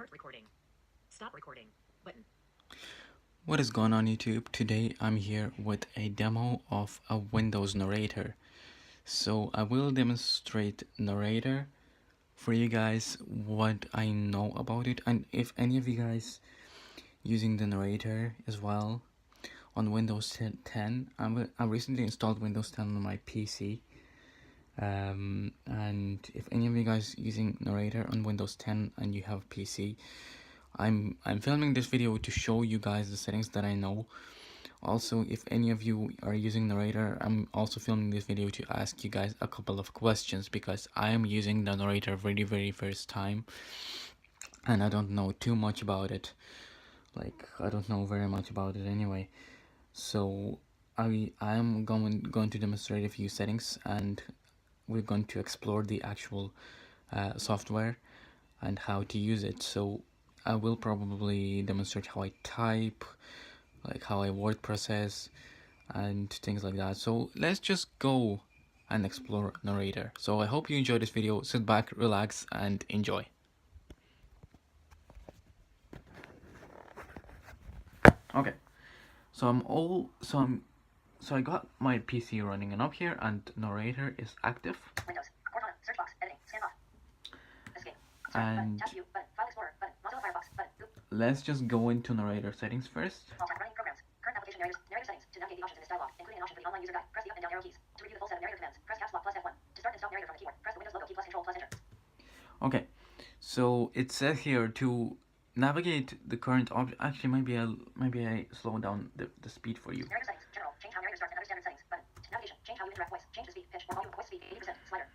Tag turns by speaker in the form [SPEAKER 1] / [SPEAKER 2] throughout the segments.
[SPEAKER 1] Start recording. Stop recording. Button.
[SPEAKER 2] What is going on YouTube? Today I'm here with a demo of a Windows narrator. So I will demonstrate narrator for you guys, what I know about it, and if any of you guys using the narrator as well on Windows 10. I recently installed Windows 10 on my PC. And if any of you guys using narrator on Windows 10 and you have PC, I'm filming this video to show you guys the settings that I know. Also, if any of you are using narrator, I'm also filming this video to ask you guys a couple of questions, because I am using the narrator very first time and I don't know too much about it. Like, I don't know very much about it anyway. So I am going to demonstrate a few settings, and we're going to explore the actual software and how to use it. So I will probably demonstrate how I type, like how I word process and things like that. So let's just go and explore narrator. So I hope you enjoy this video. Sit back, relax, and enjoy. Okay, so I got my PC running, and up here and narrator is active.
[SPEAKER 1] Windows. Cortana. Search box. Editing. Scan off. Escape. Start
[SPEAKER 2] And
[SPEAKER 1] button. Tab view button. File Explorer button. Mozilla Firefox button. Oop.
[SPEAKER 2] let's just go into narrator settings first.
[SPEAKER 1] All time running programs. Current application narrators. Narrator settings. To navigate the options in this dialog, including an option for the online user guide, press the up and down arrow keys. To review the full set of narrator commands, press caps lock plus F1. To start and stop narrator from the keyboard, press the Windows logo key plus Control plus Enter.
[SPEAKER 2] Okay, so it says here to navigate the current object. Actually, maybe I slow down the speed for you.
[SPEAKER 1] Narrator settings. General. Change how narrator starts and other standard settings. Button. Navigation. Change how you interact. Voice. Change the speed, pitch, or volume. Voice speed 80%. Slider.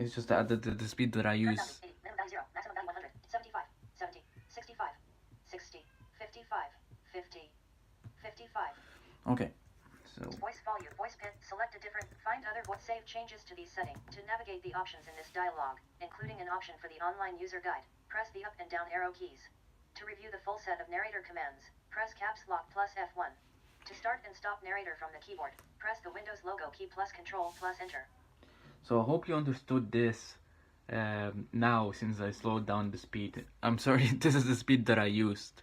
[SPEAKER 2] It's just that the speed that I
[SPEAKER 1] Current
[SPEAKER 2] use.
[SPEAKER 1] value 80. Minimum value 0. Maximum value 100. 75. 70. 65. 60. 55. 50. 55.
[SPEAKER 2] Okay, so
[SPEAKER 1] Voice volume, voice pin, select a different, find other voice, save changes to these settings. To navigate the options in this dialog, including an option for the online user guide, press the up and down arrow keys. To review the full set of narrator commands, press caps lock plus F1. To start and stop narrator from the keyboard, press the Windows logo key plus Control plus Enter.
[SPEAKER 2] I hope you understood this now, since I slowed down the speed. I'm sorry, this is the speed that I used,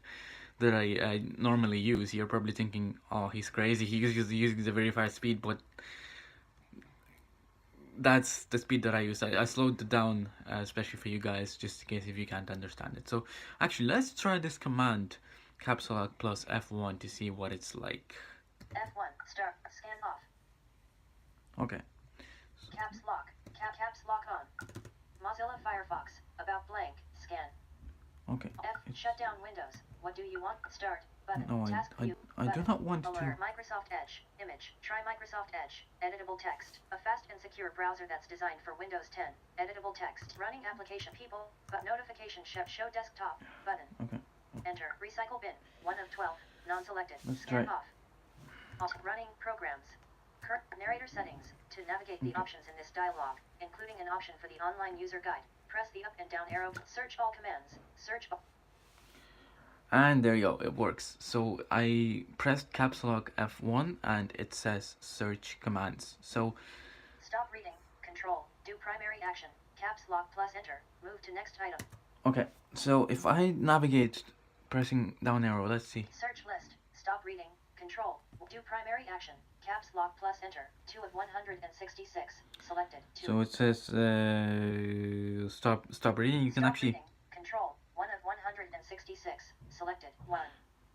[SPEAKER 2] that I normally use. You're probably thinking, oh, he's crazy, he's using the very fast speed, but that's the speed that I use. I slowed it down, especially for you guys, just in case if you can't understand it. So actually, let's try this command, caps lock plus F1, to see what it's like.
[SPEAKER 1] F1, start, scan off.
[SPEAKER 2] Okay.
[SPEAKER 1] Caps lock, caps lock on. Mozilla Firefox, about blank, scan.
[SPEAKER 2] Okay.
[SPEAKER 1] F, shut down Windows. What do you want? Start, button,
[SPEAKER 2] No,
[SPEAKER 1] task view,
[SPEAKER 2] I do not want
[SPEAKER 1] alert,
[SPEAKER 2] to.
[SPEAKER 1] Microsoft Edge, image, try Microsoft Edge, editable text, a fast and secure browser that's designed for Windows 10, editable text, running application, people, but notification, show desktop, button,
[SPEAKER 2] Okay.
[SPEAKER 1] enter, recycle bin, 1 of 12, non-selected,
[SPEAKER 2] Let's
[SPEAKER 1] scan
[SPEAKER 2] try.
[SPEAKER 1] off, running programs, current narrator settings. To navigate the options in this dialog, including an option for the online user guide, press the up and down arrow, search all commands, search all.
[SPEAKER 2] And there you go, it works. So I pressed caps lock F1 and it says search commands. So
[SPEAKER 1] Stop reading, control, do primary action, caps lock plus enter, move to next item.
[SPEAKER 2] okay, so if I navigate pressing down arrow, let's see.
[SPEAKER 1] Search list, stop reading, control, do primary action, caps lock plus enter, 2 of 166, selected, 2.
[SPEAKER 2] So it says stop reading. You can
[SPEAKER 1] Stop
[SPEAKER 2] actually
[SPEAKER 1] reading, control, 1 of 166, selected, 1.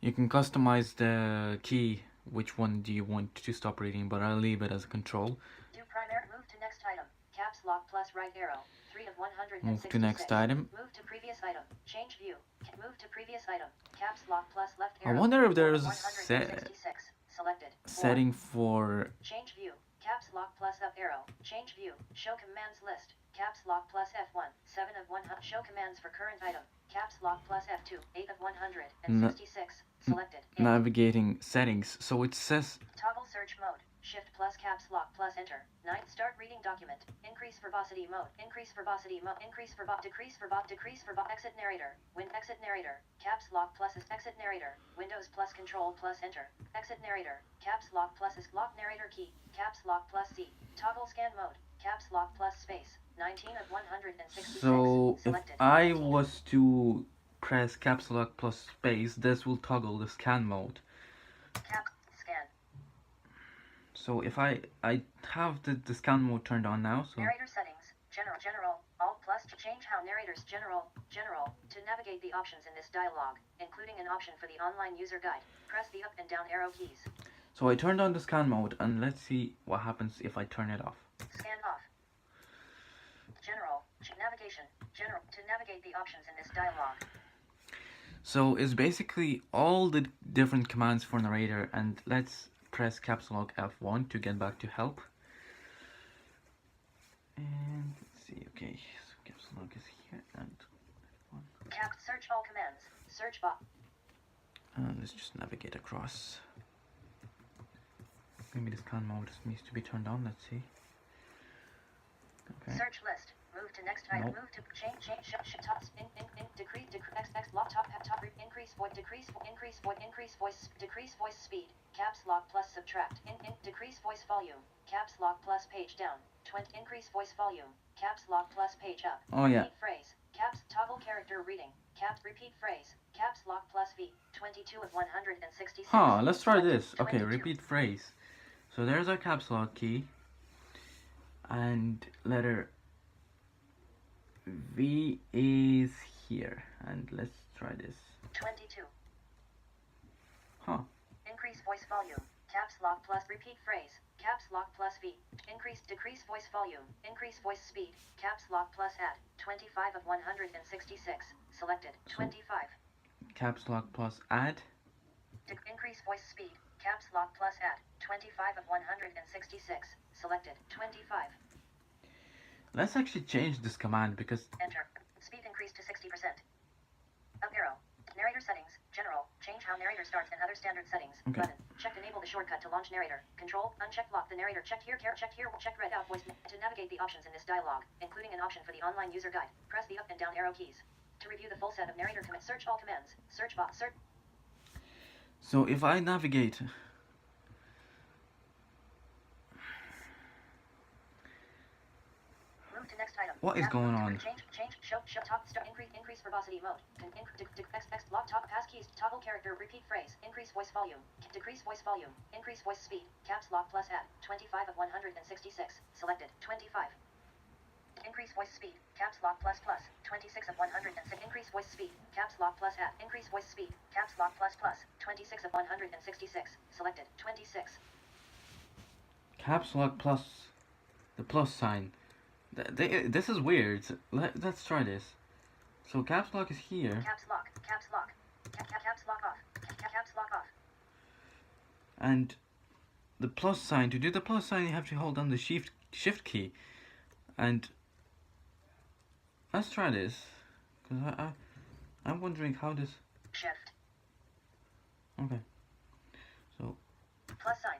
[SPEAKER 2] you can customize the key, which one do you want to stop reading, but I'll leave it as control.
[SPEAKER 1] Do primary, move to next item, caps lock plus right arrow, 3 of 166.
[SPEAKER 2] Move to next item.
[SPEAKER 1] Move to previous item, change view, move to previous item, caps lock plus left
[SPEAKER 2] I
[SPEAKER 1] arrow.
[SPEAKER 2] wonder if there's a
[SPEAKER 1] 166, selected, 4.
[SPEAKER 2] setting for
[SPEAKER 1] Change view, caps lock plus up arrow, change view, show commands list, caps lock plus F1, 7 of 100, show commands for current item, caps lock plus F2, 8 of 166, selected,
[SPEAKER 2] navigating settings. So it says
[SPEAKER 1] toggle search mode, shift plus caps lock plus enter, 9, start reading document, increase verbosity mode, increase verbosity mode, decrease exit narrator, exit narrator, caps lock plus is exit narrator, Windows plus control plus enter, exit narrator, caps lock plus is lock narrator key, caps lock plus C, toggle scan mode, caps lock plus space, 19 of 166,
[SPEAKER 2] so if
[SPEAKER 1] selected,
[SPEAKER 2] I
[SPEAKER 1] 19.
[SPEAKER 2] was to press caps lock plus space, this will toggle the scan mode.
[SPEAKER 1] Scan.
[SPEAKER 2] So if I have the scan mode turned on now, so
[SPEAKER 1] Narrator settings, general, alt plus to change how narrators general, to navigate the options in this dialog, including an option for the online user guide. Press the up and down arrow keys.
[SPEAKER 2] so I turned on the scan mode, and let's see what happens if I turn it off.
[SPEAKER 1] Scan off. General, navigation, to navigate the options in this dialog.
[SPEAKER 2] So it's basically all the different commands for narrator, and let's press caps lock F1 to get back to help. And let's see, okay, so caps lock is here, and
[SPEAKER 1] F1. Search all commands, search box.
[SPEAKER 2] And let's just navigate across. Maybe the scan mode needs to be turned on, let's see. Okay.
[SPEAKER 1] Search list. Move to next item. Nope. Move to change top decrease x lock top increase voice decrease voice speed caps lock plus subtract decrease voice volume caps lock plus page down 20 increase voice volume caps lock plus page up.
[SPEAKER 2] Oh yeah.
[SPEAKER 1] Repeat phrase caps toggle character reading caps repeat phrase caps lock plus V 22 of 166.
[SPEAKER 2] Huh, let's try this. Okay, repeat phrase. So there's our caps lock key and letter V is here, and let's try this.
[SPEAKER 1] 22.
[SPEAKER 2] Huh.
[SPEAKER 1] Increase voice volume. Caps lock plus repeat phrase. Caps lock plus V. Decrease voice volume. Increase voice speed. Caps lock plus add. 25 of 166. Selected. 25.
[SPEAKER 2] Caps lock plus add.
[SPEAKER 1] Increase voice speed. Caps lock plus add. 25 of 166. Selected. 25.
[SPEAKER 2] Let's actually change this command because...
[SPEAKER 1] Enter. Speed increase to 60%. Up arrow. Narrator settings. General. Change how narrator starts and other standard settings.
[SPEAKER 2] Okay.
[SPEAKER 1] Button. Checked enable the shortcut to launch narrator. Control. Unchecked lock the narrator. Checked here. Checked here. Checked read out voice. To navigate the options in this dialog, including an option for the online user guide, press the up and down arrow keys. To review the full set of narrator commands, search all commands. Search box. Search.
[SPEAKER 2] So if I navigate...
[SPEAKER 1] To next item.
[SPEAKER 2] What is going on?
[SPEAKER 1] Change, show, top, start, increase verbosity mode. X, lock, top, pass keys, toggle character, repeat phrase, increase voice volume, decrease voice volume, increase voice speed, caps lock plus add, 25 of 166, selected, 25. Increase voice speed, caps lock plus 26 of 106, increase voice speed, caps lock plus add, increase voice speed, caps lock plus 26 of 166, selected, 26.
[SPEAKER 2] Caps lock plus the plus sign. This is weird. Let's try this. So caps lock is here.
[SPEAKER 1] Caps lock off. Caps lock off.
[SPEAKER 2] And the plus sign. To do the plus sign, you have to hold down the shift key. And let's try this, because I'm wondering how this.
[SPEAKER 1] Shift.
[SPEAKER 2] Okay. So.
[SPEAKER 1] Plus sign.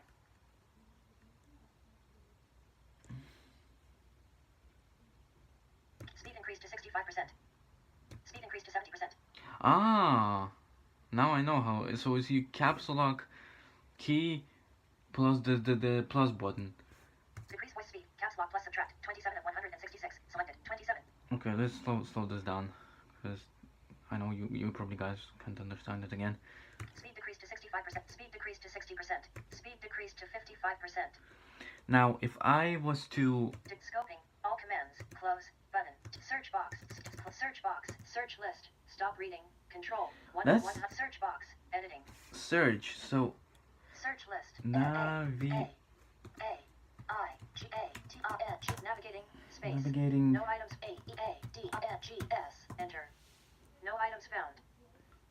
[SPEAKER 1] Speed increased to 65%. Speed increased to 70%.
[SPEAKER 2] Ah, now I know how. So it's you caps lock key plus the plus button.
[SPEAKER 1] Decrease voice speed. Caps lock plus subtract. 27 of 166. Selected. 27.
[SPEAKER 2] Okay, let's slow this down, because I know you probably guys can't understand it again.
[SPEAKER 1] Speed decreased to 65%. Speed decreased to 60%. Speed decreased to 55%.
[SPEAKER 2] Now, if I was to...
[SPEAKER 1] Scoping. All commands. Close. Button. Search box. Search box. Search list. Stop reading. Control. Search box. Editing.
[SPEAKER 2] Search. So...
[SPEAKER 1] Search list.
[SPEAKER 2] Navigating.
[SPEAKER 1] Navigating. Space.
[SPEAKER 2] Navigating.
[SPEAKER 1] No items. A-E-A-D-I-N-G-S. Enter. No items found.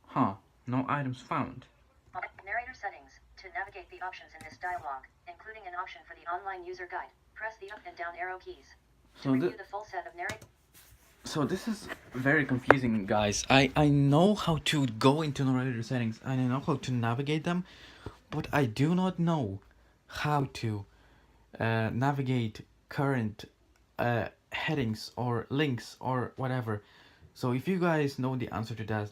[SPEAKER 2] Huh. No items found.
[SPEAKER 1] Narrator settings. To navigate the options in this dialog, including an option for the online user guide, press the up and down arrow keys. To review the full set of narrator.
[SPEAKER 2] So this is very confusing, guys. I know how to go into narrator settings and I know how to navigate them, but I do not know how to navigate current headings or links or whatever. So if you guys know the answer to that,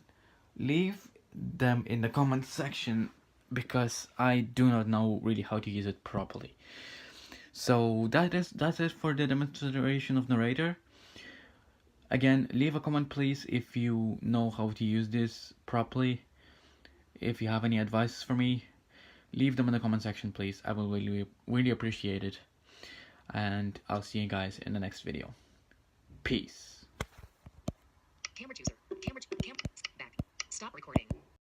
[SPEAKER 2] leave them in the comment section, because I do not know really how to use it properly. So that's it for the demonstration of narrator. Again, leave a comment please if you know how to use this properly. If you have any advice for me, leave them in the comment section please. I will really appreciate it. And I'll see you guys in the next video. Peace.